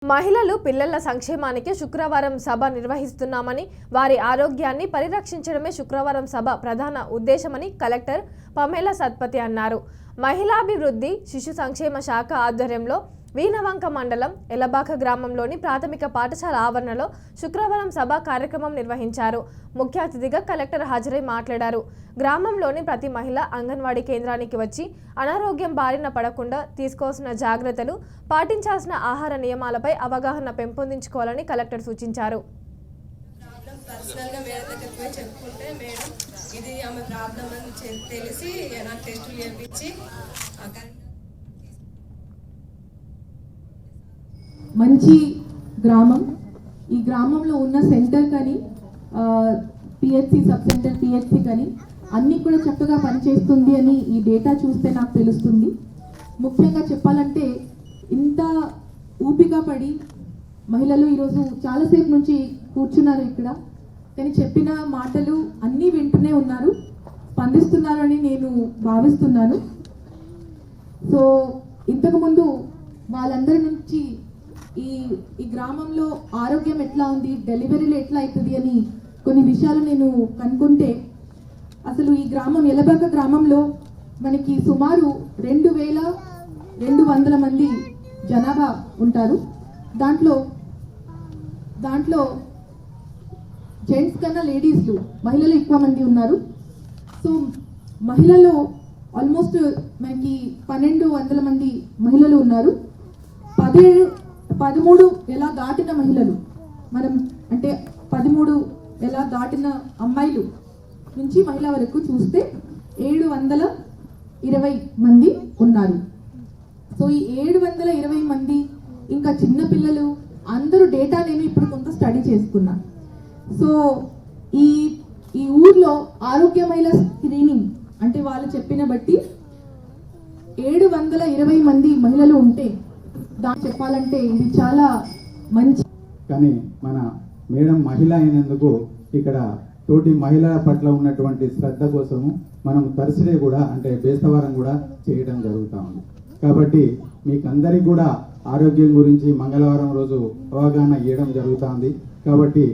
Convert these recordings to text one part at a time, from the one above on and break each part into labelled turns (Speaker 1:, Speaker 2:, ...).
Speaker 1: మహిళలు పిల్లల సంక్షేమానికి శుక్రవారం సభ నిర్వహిస్తున్నామని, వారి ఆరోగ్యాన్ని పరిరక్షించడమే శుక్రవారం సభ ప్రధాన ఉద్దేశమని కలెక్టర్ పమేలా సత్పతి అన్నారు. మహిళాభివృద్ధి శిశు సంక్షేమ శాఖ ఆధ్వర్యంలో వీణవంక మండలం ఎలబాక గ్రామంలోని ప్రాథమిక పాఠశాల ఆవరణలో శుక్రవారం సభ కార్యక్రమం నిర్వహించారు. ముఖ్య అతిథిగా కలెక్టర్ హాజరై మాట్లాడారు. గ్రామంలోని ప్రతి మహిళ అంగన్వాడీ కేంద్రానికి వచ్చి అనారోగ్యం బారిన పడకుండా తీసుకోవాల్సిన జాగ్రత్తలు, పాటించాల్సిన ఆహార నియమాలపై అవగాహన పెంపొందించుకోవాలని కలెక్టర్ సూచించారు.
Speaker 2: మంచి గ్రామం. ఈ గ్రామంలో ఉన్న సెంటర్ కానీ పిహెచ్సి సబ్ సెంటర్ పిహెచ్సి కానీ అన్నీ కూడా చక్కగా పనిచేస్తుంది అని ఈ డేటా చూస్తే నాకు తెలుస్తుంది. ముఖ్యంగా చెప్పాలంటే ఇంత ఊపిక పడి మహిళలు ఈరోజు చాలాసేపు నుంచి కూర్చున్నారు ఇక్కడ, కానీ చెప్పిన మాటలు అన్నీ వింటూనే ఉన్నారు, స్పందిస్తున్నారని నేను భావిస్తున్నాను. సో ఇంతకుముందు వాళ్ళందరి నుంచి ఈ గ్రామంలో ఆరోగ్యం ఎట్లా ఉంది, డెలివరీలు ఎట్లా అవుతుంది అని కొన్ని విషయాలు నేను కనుక్కుంటే, అసలు ఈ గ్రామం ఎలబాక గ్రామంలో మనకి సుమారు 2200 మంది జనాభా ఉంటారు. దాంట్లో జెంట్స్ కన్నా లేడీస్లు మహిళలు ఎక్కువ మంది ఉన్నారు. సో మహిళలో ఆల్మోస్ట్ మనకి 1200 మంది మహిళలు ఉన్నారు. 13 ఎలా దాటిన మహిళలు, మనం అంటే 13 ఎలా దాటిన అమ్మాయిలు నుంచి మహిళ వరకు చూస్తే 720 మంది ఉన్నారు. సో ఈ 720 మంది ఇంకా చిన్న పిల్లలు అందరూ డేటా నేను ఇప్పుడు కొంత స్టడీ చేసుకున్నా. సో ఈ ఊర్లో ఆరోగ్య మహిళ స్క్రీనింగ్ అంటే వాళ్ళు చెప్పిన బట్టి 720 మంది మహిళలు ఉంటే దాన్ని చెప్పాలంటే ఇది చాలా మంచి.
Speaker 3: కానీ మన మేడం మహిళ అయినందుకు ఇక్కడ తోటి మహిళల పట్ల ఉన్నటువంటి శ్రద్ధ కోసము మనం థర్స్డే కూడా అంటే బేస్తవారం కూడా చేయడం జరుగుతూ ఉంది. కాబట్టి మీకు అందరికీ కూడా ఆరోగ్యం గురించి మంగళవారం రోజు అవగాహన ఇవ్వడం జరుగుతుంది. కాబట్టి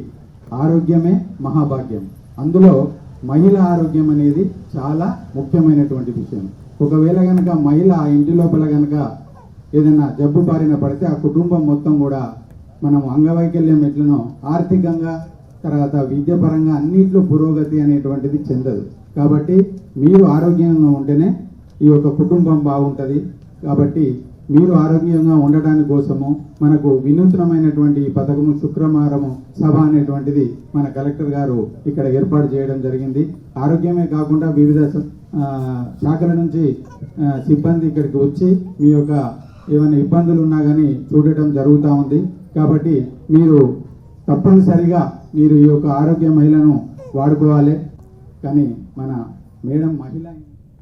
Speaker 3: ఆరోగ్యమే మహాభాగ్యం. అందులో మహిళ ఆరోగ్యం అనేది చాలా ముఖ్యమైనటువంటి విషయం. ఒకవేళ కనుక మహిళ ఇంటి లోపల కనుక ఏదైనా జబ్బు బారిన పడితే ఆ కుటుంబం మొత్తం కూడా మనం అంగవైకల్యం ఎట్లనో ఆర్థికంగా తర్వాత విద్యాపరంగా అన్నింటిలో పురోగతి అనేటువంటిది చెందదు. కాబట్టి మీరు ఆరోగ్యంగా ఉంటేనే ఈ యొక్క కుటుంబం బాగుంటుంది. కాబట్టి మీరు ఆరోగ్యంగా ఉండటానికి కోసము మనకు వినూత్నమైనటువంటి ఈ పథకము శుక్రవారము సభ అనేటువంటిది మన కలెక్టర్ గారు ఇక్కడ ఏర్పాటు చేయడం జరిగింది. ఆరోగ్యమే కాకుండా వివిధ శాఖల నుంచి సిబ్బంది ఇక్కడికి వచ్చి మీ యొక్క ఏమైనా ఇబ్బందులు ఉన్నా కానీ చూడటం జరుగుతూ ఉంది. కాబట్టి మీరు తప్పనిసరిగా మీరు ఈ యొక్క ఆరోగ్య మహిళను వాడుకోవాలి. కానీ మన మేడం మహిళ